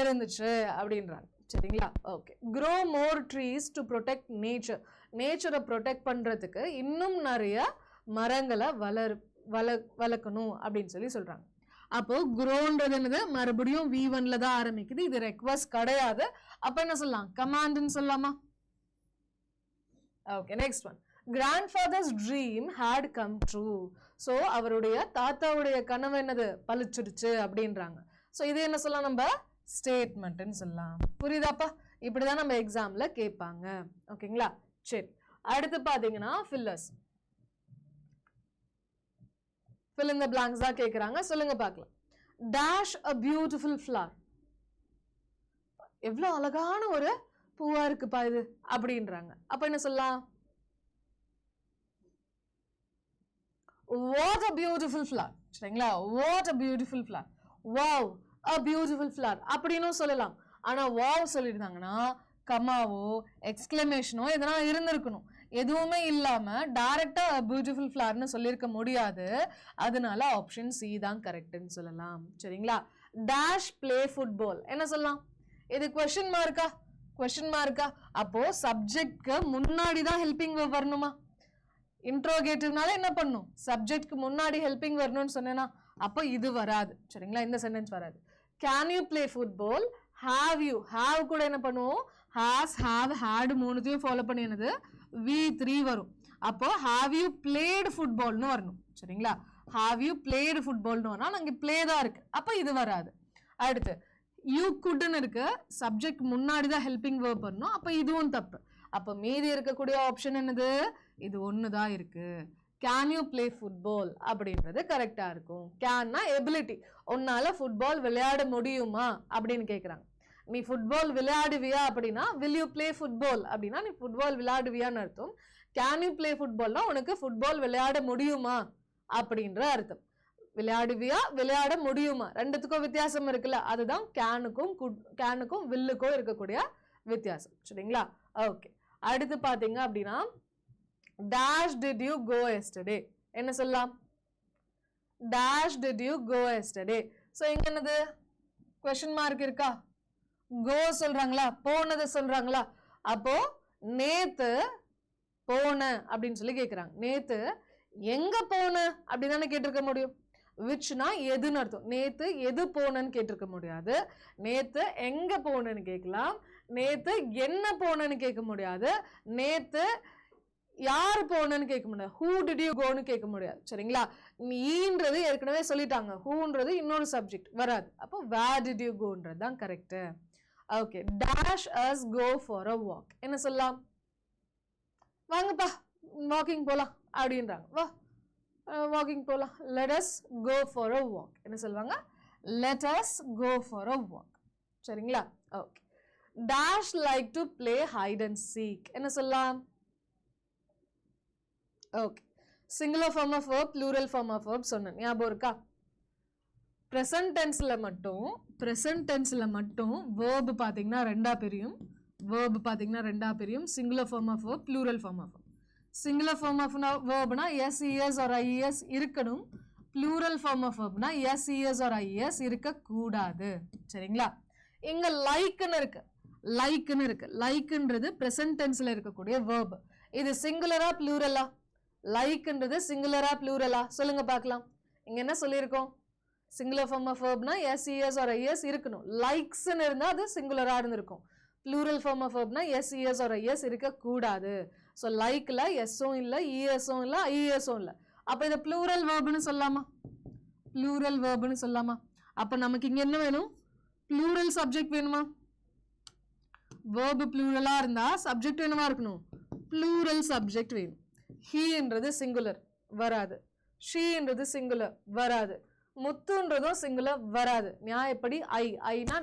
இருந்துச்சு அப்படின்றாங்க. சரிங்களா? Okay. grow more trees to protect nature. நேச்சரை ப்ரொடெக்ட் பண்றதுக்கு இன்னும் நிறைய மரங்களை வளர்க்கணும் அப்படின்னு சொல்லி சொல்றாங்க. அப்போ குரோன்றது என்னது? மறுபடியும் V1ல தான் ஆரம்பிக்குது, இது ரெக்வஸ்ட் கிடையாது. அப்ப என்ன சொல்லலாம்? கமாண்ட்னு சொல்லலாமா? Okay. Next one, grandfather's dream had come true. So அவருடைய தாத்தாவுடைய கனவு என்னது? பழிச்சிடுச்சு அப்படின்றாங்க. ஸோ இது என்ன சொல்லலாம்? நம்ம ஸ்டேட்மெண்ட்னு சொல்லலாம். புரியுதாப்பா? இப்படிதான் நம்ம எக்ஸாம்ல கேட்பாங்க. ஓகேங்களா? சரி. அடுத்து பாத்தீங்கன்னா fillers, fill in the blanks தான் கேக்குறாங்க. சொல்லுங்க பார்க்கலாம். dash a beautiful flower. எவ்வளவு அழகான ஒரு பூவா இருக்குப்பா இது அப்படின்றாங்க. அப்ப என்ன சொல்லலாம்? what a beautiful flower. சரிங்களா? what a beautiful flower. wow, a beautiful flower அப்படின்னு சொல்லலாம். ஆனா wow சொல்லிருந்தாங்கன்னா கமாவோ எக்ஸ்கிளமேஷனோ எதனா இருந்திருக்கணும். எதுவுமே இல்லாம டைரக்டா பியூட்டிஃபுல் ஃபிளவர்னு சொல்லியிருக்க முடியாது. அதனால ஆப்ஷன் சி தான் கரெக்ட்னு சொல்லலாம். சரிங்களா? டேஷ் பிளே ஃபுட்பால் என்ன சொல்லலாம்? இது கொஸ்டின் மார்க்கா? அப்போ சப்ஜெக்ட்க்கு முன்னாடி தான் ஹெல்பிங் வெர்ப் வரணுமா? இன்ட்ரோகேட்டிவ்னால என்ன பண்ணும்? சப்ஜெக்ட்க்கு முன்னாடி ஹெல்பிங் வரணும்னு சொன்னேன்னா அப்போ இது வராது. சரிங்களா? இந்த சென்டென்ஸ் வராது. Can you play football? Have you, have கூட என்ன பண்ணுவோம்? ஹாஸ், ஹாவ், ஹேட் மூணுத்தையும் ஃபாலோ பண்ணினது V3 வரும். அப்போ have you played football னு வரணும் சரிங்களா have you played football னு வரணும் அங்க play தான் இருக்கு அப்ப இது வராது அடுத்து you could னு இருக்கு சப்ஜெக்ட் முன்னாடி தான் ஹெல்பிங் verb வரணும் அப்ப இதுவும் தப்பு அப்ப மீதி இருக்கக்கூடிய ஆப்ஷன் என்னது இது ஒன்னு தான் இருக்கு can you play football அப்படின்றது கரெக்ட்டா இருக்கும் can னா எபிலிட்டி உன்னால ஃபுட்பால் விளையாட முடியுமா அப்படினு கேக்குறாங்க நீ ஃபுட்பால் விளையாடுவியா அப்படினா will you play football அப்படினா நீ ஃபுட்பால் விளையாடுவியான்னு அர்த்தம் can you play football னா உனக்கு ஃபுட்பால் விளையாட முடியுமா அப்படின்ற அர்த்தம் விளையாடுவியா விளையாட முடியுமா ரெண்டுத்துக்கும் வித்தியாசம் இருக்குல்ல அதுதான் கேனுக்கும் வில்லுக்கும் இருக்கக்கூடிய வித்தியாசம் சரிங்களா ஓகே அடுத்து பாத்தீங்க அப்படினா dash did you go yesterday என்ன சொல்லலாம் dash did you go yesterday so இங்க என்னது question mark இருக்கா go சொல்றாங்களா போனது சொல்றாங்களா அப்போ நேத்து போன அப்படினு சொல்லி கேக்குறாங்க நேத்து எங்க போன அப்படி தானே கேட்டிருக்க முடியும் whichனா எதுன்னு அர்த்தம் நேத்து எது போனன்னு கேட்டிருக்க முடியாது நேத்து எங்க போனன்னு கேட்கலாம் நேத்து என்ன போனன்னு கேட்க முடியாது நேத்து யார் போனன்னு கேட்க முடியாது who did you go னு கேட்க முடியாது சரிங்களா நீன்றது ஏற்கனவே சொல்லிட்டாங்க whoன்றது இன்னொரு சப்ஜெக்ட் வராது அப்போ where did you go ன்றது தான் correct okay dash us go for a walk என்ன சொல்லலாம் வாங்கப்பா வாக்கிங் போலாம் அப்படின்றாங்க வா வாக்கிங் போலாம் let us go for a walk என்ன சொல்வாங்க let us go for a walk சரிங்களா okay dash like to play hide and seek என்ன சொல்லலாம் okay singular form of verb plural form of verb சொன்னேன் ஞாபகம் இருக்கா present tenseல மட்டும் verb பாத்தீங்கன்னா ரெண்டா பிரியும் singular form of verb plural form of verb singular form of verb னா yes es or ies இருக்கணும் plural form of verb னா yes es or ies இருக்க கூடாது சரிங்களா இங்க like ன்னு இருக்கு ன்றது present tenseல இருக்கக்கூடிய verb இது singular ஆ plural ஆ like ன்றது singular ஆ plural ஆ சொல்லுங்க பார்க்கலாம் இங்க என்ன சொல்லிருக்கோம் singular form of verb னா yes es or ies இருக்கணும் likes ன்னு இருந்தா அது singular ஆ இருந்திருக்கும் plural form of verb னா yes es or ies இருக்க கூடாது so likeல s உம் இல்ல es உம் இல்ல ies உம் இல்ல அப்ப இத plural verb னு சொல்லலாமா அப்ப நமக்கு இங்க என்ன வேணும் plural subject வேணுமா verb plural ஆ இருந்தா subject என்னவா இருக்கணும் plural subject வேணும் he ன்றது singular வராது she ன்றது singular வராது முத்துன்றதும் singular வராது நியாயப்படி I னா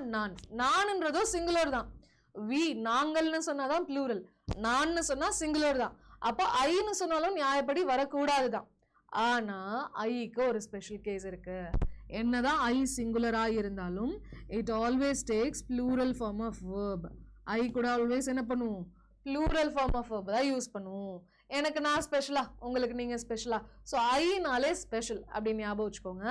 நான்ன்றதும் singular தான் we நாங்கள்னு சொன்னாதான் plural நான்னு சொன்னா singular தான் அப்ப I ன்னு சொன்னாலும் நியாயப்படி வரக்கூடாதுதான் ஆனா ஐக்கு ஒரு ஸ்பெஷல் கேஸ் இருக்கு என்னதான் I singular ஆ இருந்தாலும் it always takes plural form of verb I கூட always என்ன பண்ணுவோம் plural form of verb தான் யூஸ் பண்ணுவோம் எனக்கு நான் ஸ்பெஷலா உங்களுக்கு நீங்க ஸ்பெஷலா சோ I நாலே ஸ்பெஷல் அப்படி ஞாபகம் வச்சுக்கோங்க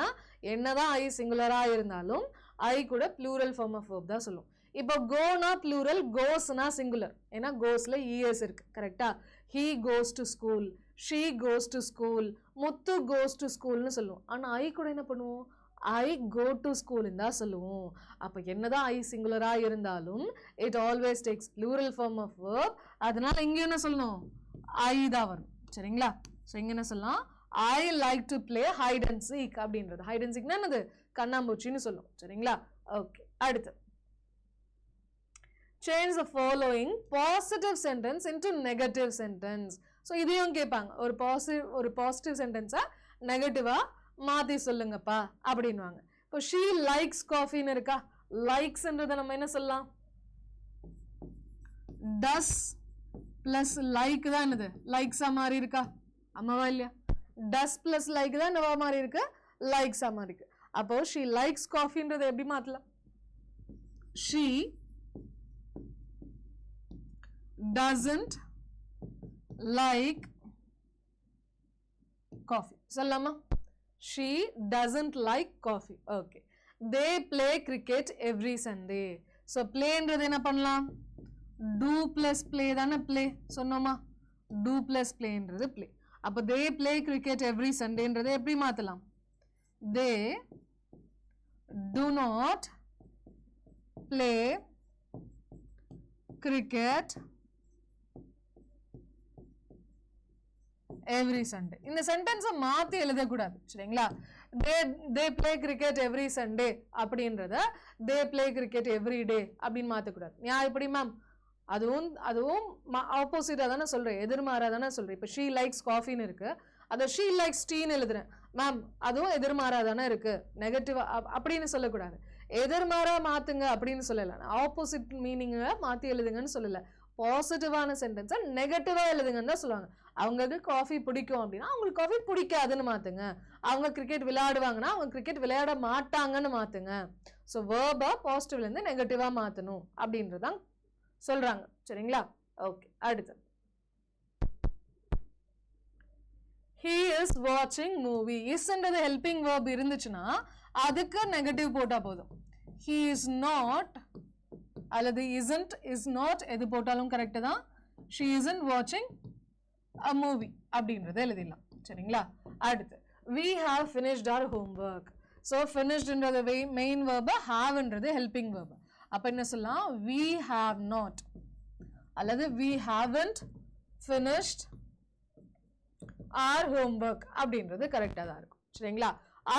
என்னதான் I singular ஆ இருந்தாலும் I கூட plural form of verb தான் சொல்லும் இப்போ go னா plural goes னா singular ஏனா goesல es இருக்கு கரெக்ட்டா he goes to school she goes to school Muthu goes to school னு சொல்லுவோம் ஆனா I கூட என்ன பண்ணுவோம் I go to school ன்னு தான் சொல்லுவோம் அப்ப என்னதான் I singular ஆ இருந்தாலும் it always takes plural form of verb அதனால இங்க என்ன சொல்லணும் I தான் வரும் சரிங்களா சோ இங்க என்ன சொல்லலாம் I like to play hide and seek அப்படின்றது hide and seek னா என்னது கண்ணாம்பூச்சின்னு சொல்லுவோம் சரிங்களா ஓகே அடுத்து change the following positive sentence into negative sentence so இதையும் கேட்பாங்க ஒரு பாசிட்டிவ் சென்டென்ஸா நெகட்டிவா மாத்தி சொல்லுங்கப்பா அப்படின்வாங்க இப்போ she likes coffee ன்னு இருக்கா likesன்றத நம்ம என்ன சொல்லலாம் does plus like தான் என்னது likes ஆ மாறி இருக்கா ஆமாவா இல்லையா does plus like தான் என்னவா மாறி இருக்கு likes ஆ மாறி இருக்கு அப்போ she likes coffeeன்றதை எப்படி மாத்தலாம் she doesn't like coffee சொல்லலாமா she doesn't like coffee okay they play cricket every Sunday so playன்றது என்ன பண்ணலாம் do plus play தானே play சொன்னோமா do plus playன்றது play அப்ப they play cricket every Sundayன்றதை எப்படி மாத்தலாம் they do not play cricket every Sunday. இந்த சென்டென்ஸை மாற்றி எழுதக்கூடாது சரிங்களா. they play cricket every Sunday அப்படின்றத they play cricket every day அப்படின்னு மாற்றக்கூடாது. ஏன் இப்படி மேம்? அதுவும் ஆப்போசிட்டாக தானே சொல்கிறேன், எதிர்மாறாக தானே சொல்கிறேன். இப்போ she likes coffeeன்னு இருக்கு, அதை she likes teaன்னு எழுதுறேன் மேம், அதுவும் எதிர்மாறாக தானே இருக்கு, நெகட்டிவ் அப்படின்னு சொல்லக்கூடாது. எதிர்மாறாக மாற்றுங்க அப்படின்னு சொல்லலை, ஆப்போசிட் மீனிங்கை மாற்றி எழுதுங்கன்னு சொல்லலை. பாசிட்டிவான சென்டென்ஸை நெகட்டிவாக எழுதுங்கன்னு தான் சொல்லுவாங்க. அவங்களுக்கு காஃபி பிடிக்கும் அப்படின்னா அவங்களுக்கு காஃபி பிடிக்காதுன்னு மாற்றுங்க. அவங்க கிரிக்கெட் விளையாடுவாங்கன்னா அவங்க கிரிக்கெட் விளையாட மாட்டாங்கன்னு மாற்றுங்க. ஸோ வேர்பை பாசிட்டிவ்லேருந்து நெகட்டிவாக மாற்றணும் அப்படின்றதான் சொல்கிறாங்க சரிங்களா. ஓகே, அடுத்து he is watching movie. isன்றது ஹெல்பிங் வேர்ப் இருந்துச்சுன்னா அதுக்கு நெகட்டிவ் போட்டால் போதும். he is not அல்லது isn't, is not எது போட்டாலும் கரெக்டு தான். she isn't watching a movie அப்படின்றத எழுதிடலாம் சரிங்களா. அடுத்து we have finished our homework. so finishedன்றது மெயின் வேர்பு, haveன்றது ஹெல்பிங் வேர்பு. அப்போ என்ன சொல்லலாம்? we have not அல்லது we haven't finished our homework அப்படின்றது கரெக்டாக தான் இருக்கும் சரிங்களா.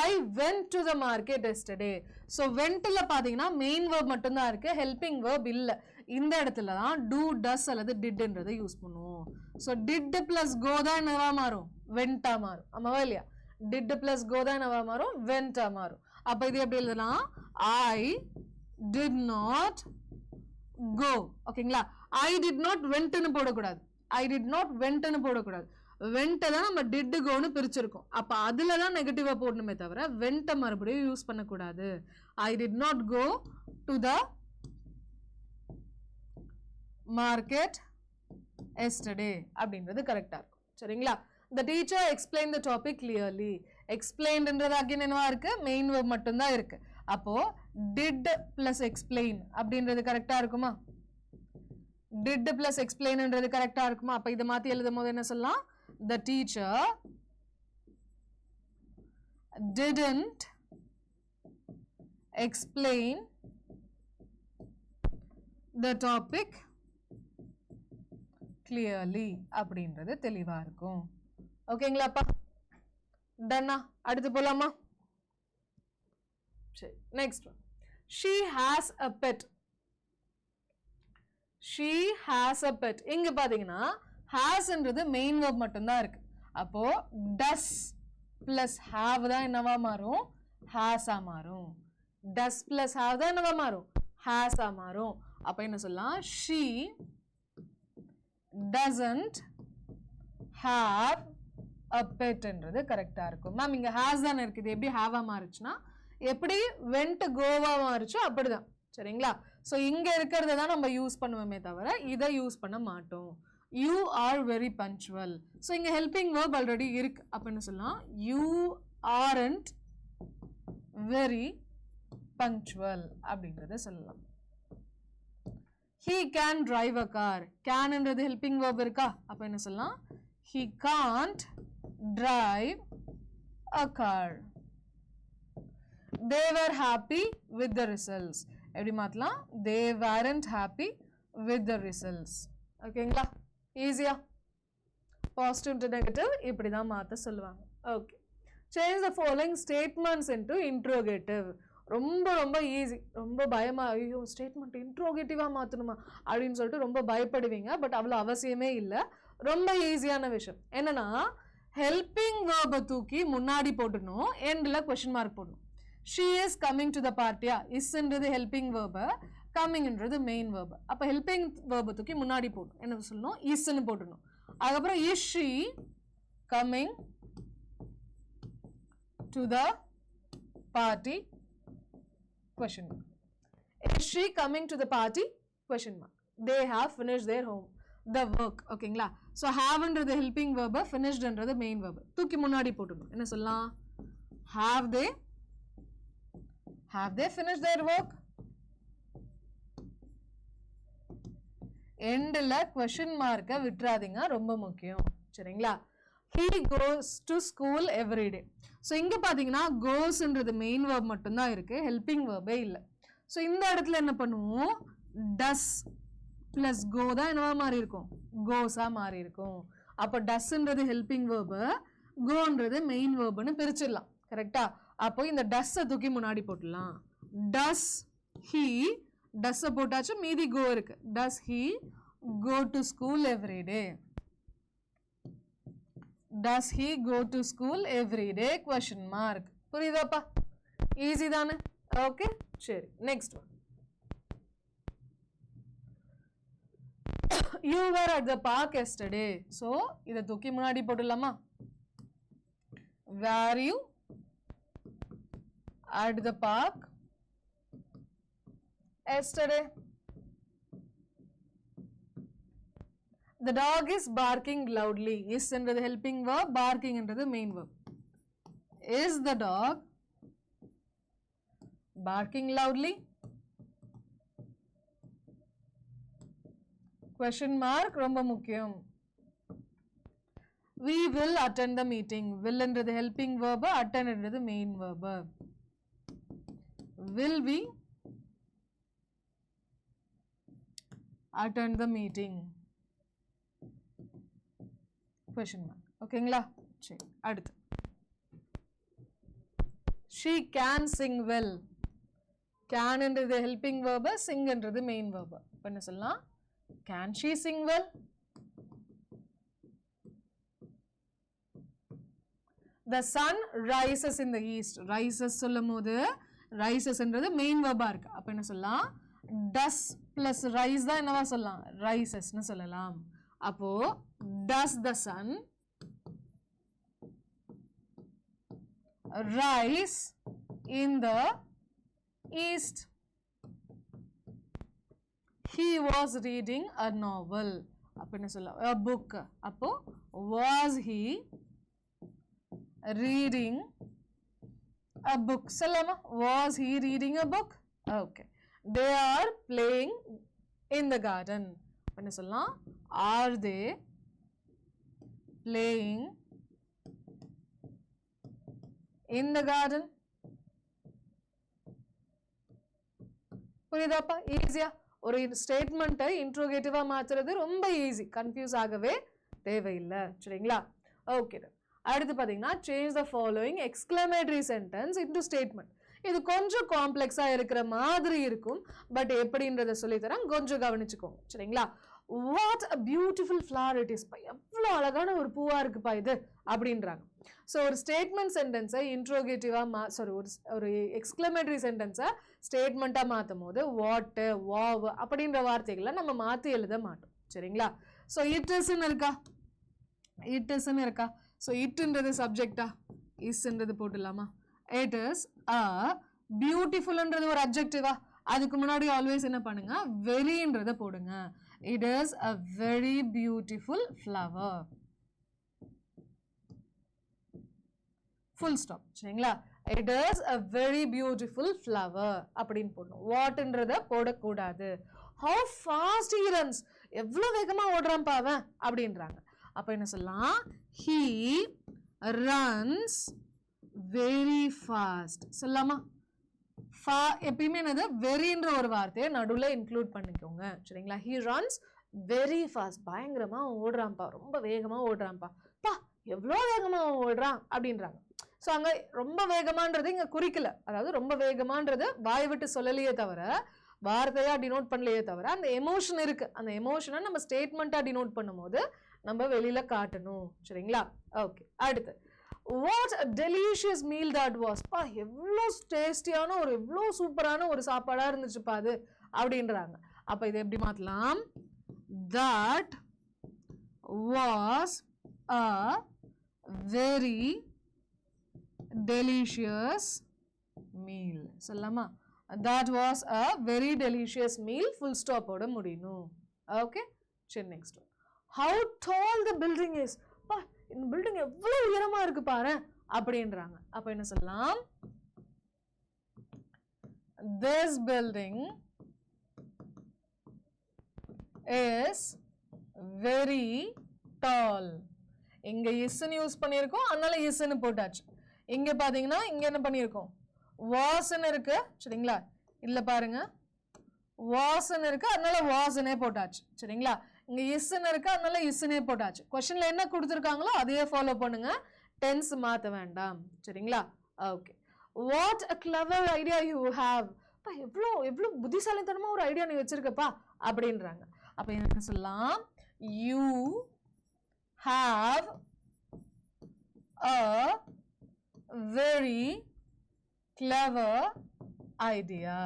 I went to the market yesterday. So வென்ட்டில் பார்த்தீங்கன்னா மெயின் வேர்ப் மட்டும்தான் இருக்குது, ஹெல்பிங் வேர்ப் இல்லை. இந்த இடத்துல தான் do, does அல்லது didன்றதை யூஸ் பண்ணுவோம். ஸோ did plus go தான் என்னவா மாறும்? வென்ட்டா மாறும். ஆமாவா இல்லையா? did plus go தான் என்னவா மாறும்? வென்ட்டா மாறும். அப்போ இது எப்படி எழுதலாம்? I did not go. ஓகேங்களா? I did not wentன்னு போடக்கூடாது, I did not wentன்னு போடக்கூடாது. வென்ட்டை தான் நம்ம டிட் கோன்னு பிரிச்சிருக்கோம். அப்போ அதில் தான் நெகட்டிவாக போடணுமே தவிர வென்ட்டை மறுபடியும் யூஸ் பண்ணக்கூடாது. I did not go to the market yesterday அப்படின்றது கரெக்டாக இருக்கும் சரிங்களா. The teacher explain the topic clearly. எக்ஸ்பிளைன்ன்றது அகைன் என்னவா இருக்கு? மெயின் வேர்ப் மட்டும்தான் இருக்கு. அப்போ டிட் பிளஸ் எக்ஸ்பிளைன் அப்படின்றது கரெக்டாக இருக்குமா? டிட் பிளஸ் எக்ஸ்பிளைன்ன்றது கரெக்டாக இருக்குமா? அப்போ இதை மாற்றி எழுதும் போது என்ன சொல்லலாம்? The teacher didn't explain the topic clearly அப்படின்றது தெளிவா இருக்கும். ஓகேங்களாப்பா? டன்னா? அடுத்து போலாமா? சரி, next one. She has a pet. She has a pet. இங்க பாத்தீங்கன்னா ஹாஸ்ன்றது மெயின் வேர்ப் மட்டும்தான் இருக்கு. அப்போ does plus have தான் என்னவா மாறும்? ஹாஸா மாறும். does plus have தான் என்னவா மாறும்? ஹாஸா மாறும். அப்போ என்ன சொல்லலாம்? she doesn't have a pet என்றது கரெக்டா இருக்கும். மேம் இங்க has தான் இருக்குது, எப்படி have-ஆ மாறுச்சுன்னா எப்படி went go-வா மாறுச்சோ அப்படிதான் சரிங்களா. ஸோ இங்க இருக்கிறத தான் நம்ம யூஸ் பண்ணுவோமே தவிர இதை யூஸ் பண்ண மாட்டோம். You are very punctual. So இங்க helping verb already இருக்கு. அப்ப என்ன சொல்லலாம்? You aren't very punctual அப்படின்றத சொல்லலாம். He can drive a car. Can என்றது helping verb இருக்கா? அப்ப என்ன சொல்லலாம்? He can't drive a car. They were happy with the results. எப்படி மாத்தலாம்? They weren't happy with the results. ஓகேங்களா? ஈஸியா? பாசிட்டிவ் டு நெகட்டிவ் இப்படி தான் மாற்ற சொல்லுவாங்க. Okay, change the following statements into interrogative. ரொம்ப ரொம்ப ஈஸி. ரொம்ப பயமாக ஐயோ ஸ்டேட்மெண்ட் இன்ட்ரோகேட்டிவாக மாற்றணுமா அப்படின்னு சொல்லிட்டு ரொம்ப பயப்படுவீங்க. பட் அவ்வளோ அவசியமே இல்லை, ரொம்ப ஈஸியான விஷயம். என்னன்னா ஹெல்பிங் வேர்பை தூக்கி முன்னாடி போட்டுடணும், எண்டில் கொஸ்டின் மார்க் போடணும். She is coming to the பார்ட்டியா? இஸ்ன்றது ஹெல்பிங் வேர்பை, கம்மிங்ன்றது மெயின் வேர்பு. அப்போ ஹெல்பிங் வேர்பை தூக்கி முன்னாடி போடணும். என்ன சொல்லணும்? இஸ்ன்னு போட்டுடணும். அதுக்கப்புறம் is she coming to the party? question mark. Is she coming to the party? question mark. They have finished their home the work. ஓகேங்களா? ஸோ ஹாவ்ன்றது ஹெல்பிங் வேர்பு, ஃபினிஷ்டுன்றது மெயின் வேர்பு. தூக்கி முன்னாடி போட்டுடணும். என்ன சொல்லலாம்? have they finished their work? எண்டில் கொஷின் மார்க்கை விட்டுறாதீங்க, ரொம்ப முக்கியம் சரிங்களா. he goes to school every day. So இங்கே பார்த்தீங்கன்னா கோஸ்ன்றது மெயின் வேர்ப் மட்டும்தான் இருக்குது, ஹெல்பிங் வேர்பே இல்லை. ஸோ இந்த இடத்துல என்ன பண்ணுவோம்? டஸ் ப்ளஸ் கோ தான் என்னவா மாறி இருக்கும்? கோஸாக மாறி இருக்கும். அப்போ டஸ்ன்றது ஹெல்பிங் verb, கோன்றது மெயின் வேர்ப்னு பிரிச்சிடலாம். கரெக்டா? அப்போ இந்த டஸ்ஸை தூக்கி முன்னாடி போட்டுடலாம். டஸ் ஹி, டஸ்ஸை போட்டாச்சு, மீதி கோ இருக்கு. Does he go to school every day? Does he go to school every day? Question mark. புரியுதாப்பா? ஈஸி தானே? ஓகே, சரி. Next one. You were at the park yesterday. So இதை தூக்கி முன்னாடி போட்டுடலாமா? Were you at the park yesterday? The dog is barking loudly. Is என்றது helping verb, barking என்றது main verb. Is the dog barking loudly? Question mark ரொம்ப முக்கியம். We will attend the meeting. Will என்றது helping verb, attend என்றது main verb. Will we attend the meeting? Question mark. ஓகேங்களா? சரி, அடுத்து. She can sing well. Can என்றது helping verb, sing என்றது main verb. இப்போ என்ன சொல்லலாம்? Can she sing well? The sun rises in the east. Rises சொல்லும்போது rises என்றது main verb இருக்கு. அப்போ என்ன சொல்லலாம்? Does plus rise தான் என்னவா சொல்லலாம்? Rises னு சொல்லலாம். அப்போ does the sun rise in the east? He was reading a novel. அப்போ என்ன சொல்லலாம்? A book. அப்போ was he reading a book? சொல்லலாமா? Was he reading a book? Okay. They are playing in the garden. என்ன சொல்லலாம்? Are they playing in the garden? புரியுதாப்பா? ஈஸியா ஒரு ஸ்டேட்மெண்ட்டை இன்ட்ரோகேட்டிவா மாத்துறது ரொம்ப ஈஸி. கன்ஃபியூஸ் ஆகவே தேவையில்லை. சரிங்களா? ஓகே. அடுத்து பார்த்தீங்கன்னா change the following exclamatory sentence into statement. இது கொஞ்சம் காம்ப்ளெக்ஸா இருக்கிற மாதிரி இருக்கும், பட் எப்படின்றத சொல்லித்தரேன், கொஞ்சம் கவனிச்சுக்கோங்க. சரிங்களா? What a beautiful flower it is. எவ்வளோ அழகான ஒரு பூவா இருக்குப்பா இது அப்படின்றாங்க. ஸோ ஒரு ஸ்டேட்மெண்ட் சென்டென்ஸை இன்ட்ரோகேட்டிவா ஒரு எக்ஸ்க்ளமேட்டரி சென்டென்ஸை ஸ்டேட்மெண்ட்டாக மாற்றும் போது வாட்டு, வாவ் அப்படின்ற வார்த்தைகளை நம்ம மாற்றி எழுத மாட்டோம். சரிங்களா? ஸோ இட் இஸ்ன்னு இருக்கா? இட் இஸ்ன்னு இருக்கா? ஸோ இட்ன்றது சப்ஜெக்டா? இஸ்ன்றது போட்டுடலாமா? இட் இஸ் அ பியூட்டிஃபுல்ன்றது ஒரு அப்ஜெக்டிவா? அதுக்கு முன்னாடி ஆல்வேஸ் என்ன பண்ணுங்க? வெரின்றதை போடுங்க. It is a very beautiful flower. Full stop. சரிங்களா? It is a very beautiful flower அப்படின்னு போடணும். வாட்ன்றத போடக்கூடாது. How fast he runs. எவ்வளவு வேகமா ஓடுறான் பாவன் அப்படின்றாங்க. அப்ப என்ன சொல்லலாம்? He runs very fast. சொல்லலாமா? எப்பயுமே என்னது? வெரின்ற ஒரு வார்த்தையை நடுவில் இன்க்ளூட் பண்ணிக்கோங்க. சரிங்களா? He runs very fast. பயங்கரமா ஓடுறான்ப்பா, ரொம்ப வேகமா ஓடுறான்ப்பா. பா எவ்வளோ வேகமா ஓடுறான் அப்படின்றாங்க. ஸோ அங்கே ரொம்ப வேகமான்றது இங்கே குறிக்கல. அதாவது ரொம்ப வேகமான்றது வாய் விட்டு சொல்லலையே தவிர, வார்த்தையா டினோட் பண்ணலையே தவிர, அந்த எமோஷன் இருக்கு. அந்த எமோஷனை நம்ம ஸ்டேட்மெண்ட்டாக டினோட் பண்ணும்போது நம்ம வெளியில காட்டணும். சரிங்களா? ஓகே. அடுத்து what a delicious meal that was. பா எவ்வளோ டேஸ்டியான ஒரு எவ்வளோ சூப்பரான ஒரு சாப்பாடா இருந்துச்சுப்பா அது அப்படின்றாங்க. அப்ப இதை எப்படி மாத்தலாம்? that was a very delicious meal. சொல்லலாமா? that was a very delicious meal. full stop ஓட முடியணும். ஓகே. சரி, next. how tall the building is. பா இந்த பில்டிங் எவ்வளவு உயரமா இருக்கு பாரு அப்படின்றாங்க. அப்ப என்ன சொல்லலாம்? this building is very tall. இங்க isன்னு யூஸ் பண்ணியிருக்கோம், அதனால isன்னு போட்டாச்சு. இங்க பாத்தீங்கன்னா இங்க என்ன பண்ணியிருக்கோம்? wasன்னு இருக்கு. சரிங்களா? இல்ல பாருங்க, wasன்னு இருக்கு, அதனால wasன்னே போட்டாச்சு. சரிங்களா? இங்க இஸ்ன்னு இருக்கு, அதனால இஸ்னே போட்டாச்சு. கொஸ்டின்ல என்ன கொடுத்துருக்காங்களோ அதையே ஃபாலோ பண்ணுங்க, டென்ஸ் மாத்த வேண்டாம். சரிங்களா? Okay. What a clever idea you have. எவ்வளோ எவ்வளோ புத்திசாலித்தனமா ஒரு ஐடியா நீ வச்சிருக்கப்பா அப்படின்றாங்க. அப்ப என்ன சொல்லலாம்? You have a very clever idea.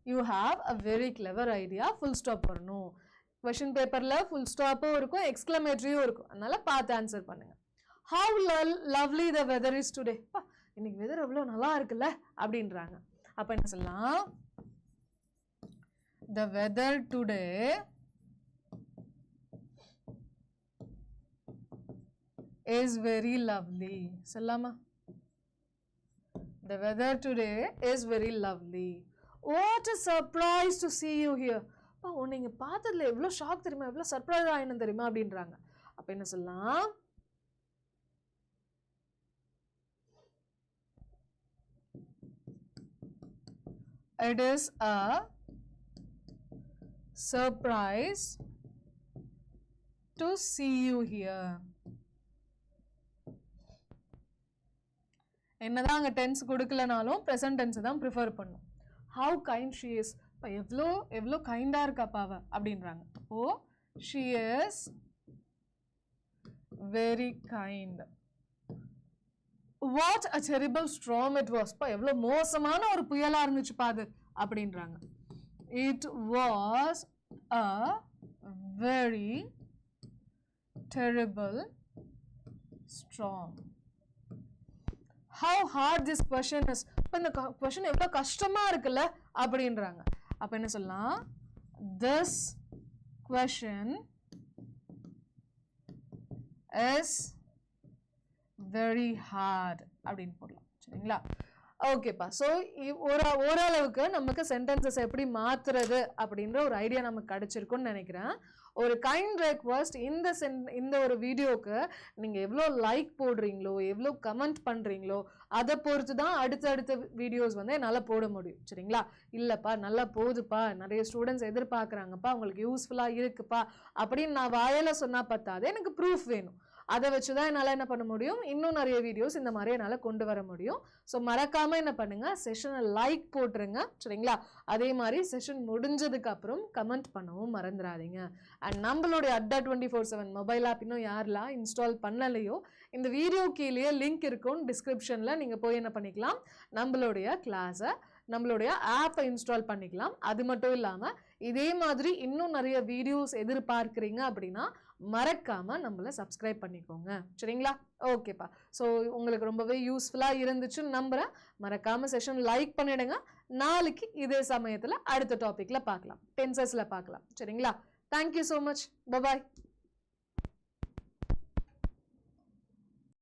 You have a very clever idea. Full stop வரணும். Question paperல full stopம் இருக்கும், exclamatorயும் இருக்கும். அதனால பார்த்து ஆன்சர் பண்ணுங்க. How lovely the weather is today. இன்னைக்கு வெதர் எவ்வளவு நல்லா இருக்குல்ல அப்படின்றாங்க. அப்ப என்ன சொல்லலாம்? The weather today is very lovely. சொல்லலாமா? The weather today is very lovely. What a surprise to see you here. நீங்க பார்த்ததுல எவ்வளவு ஷாக் தெரியுமா, எவ்வளவு சர்ப்ரைஸ் ஆயினும் தெரியுமா அப்படின்றாங்க. அப்ப என்ன சொல்லலாம்? It is a surprise to see you here. என்னதான் அங்க டென்ஸ் கொடுக்கலனாலும் present tense தான் ப்ரிஃபர் பண்ணும். How kind she is. எவ்வளோ எவ்வளோ கைண்டா இருக்காப்பா அவ அப்படின்றாங்க. அப்போ she is very kind. What a terrible storm it was. எவ்வளோ மோசமான ஒரு புயலா இருந்துச்சு பாது அப்படின்றாங்க. It was a very terrible storm. How hard this question is. இந்த question எவ்வளோ கஷ்டமா இருக்குல்ல அப்படின்றாங்க. அப்ப என்ன சொல்லலாம்? This question is very hard அப்படின்னு போடலாம். சரிங்களா? ஓகேப்பா. ஸோ ஓரளவுக்கு நமக்கு சென்டென்சஸ் எப்படி மாத்துறது அப்படின்ற ஒரு ஐடியா நமக்கு கிடைச்சிருக்கும்னு நினைக்கிறேன். ஒரு கைண்ட் ரெக்வஸ்ட், இந்த ஒரு வீடியோக்கு நீங்க எவ்வளோ லைக் போடுறீங்களோ, எவ்வளோ கமெண்ட் பண்றீங்களோ அதை பொறுத்து தான் அடுத்தடுத்த வீடியோஸ் வந்து என்னால் போட முடியும். சரிங்களா? இல்லப்பா நல்லா போகுதுப்பா, நிறைய ஸ்டூடெண்ட்ஸ் எதிர்பார்க்குறாங்கப்பா, உங்களுக்கு யூஸ்ஃபுல்லா இருக்குப்பா அப்படின்னு நான் வாயில சொன்னா பத்தாது, எனக்கு ப்ரூஃப் வேணும். அதை வச்சுதான் என்னால் என்ன பண்ண முடியும், இன்னும் நிறைய வீடியோஸ் இந்த மாதிரி என்னால் கொண்டு வர முடியும். ஸோ மறக்காம என்ன பண்ணுங்க, செஷனை லைக் போட்டுருங்க. சரிங்களா? அதே மாதிரி செஷன் முடிஞ்சதுக்கு அப்புறம் கமெண்ட் பண்ணவும் மறந்துடாதீங்க. அண்ட் நம்மளுடைய Adda 24/7 மொபைல் ஆப் இன்னும் யாரெல்லாம் இன்ஸ்டால் பண்ணலையோ இந்த வீடியோ கீழே லிங்க் இருக்கும் டிஸ்கிரிப்ஷன்ல, நீங்க போய் என்ன பண்ணிக்கலாம், நம்மளுடைய கிளாஸை நம்மளுடைய ஆப்பை இன்ஸ்டால் பண்ணிக்கலாம். அது மட்டும் இல்லாம இதே மாதிரி இன்னும் நிறைய வீடியோஸ் எதிர்பார்க்குறீங்க அப்படின்னா மறக்காம நம்மள சப்ஸ்கிரைப் பண்ணிக்கோங்க. சரிங்களா? ஓகேப்பா. ஸோ உங்களுக்கு ரொம்பவே யூஸ்ஃபுல்லா இருந்துச்சுன்னு நம்புறேன். மறக்காம செஷன் லைக் பண்ணிடுங்க. நாளைக்கு இதே சமயத்துல அடுத்த டாபிக்ல பார்க்கலாம், டென்சஸ்ல பார்க்கலாம். சரிங்களா? Thank you so much. பபாய்.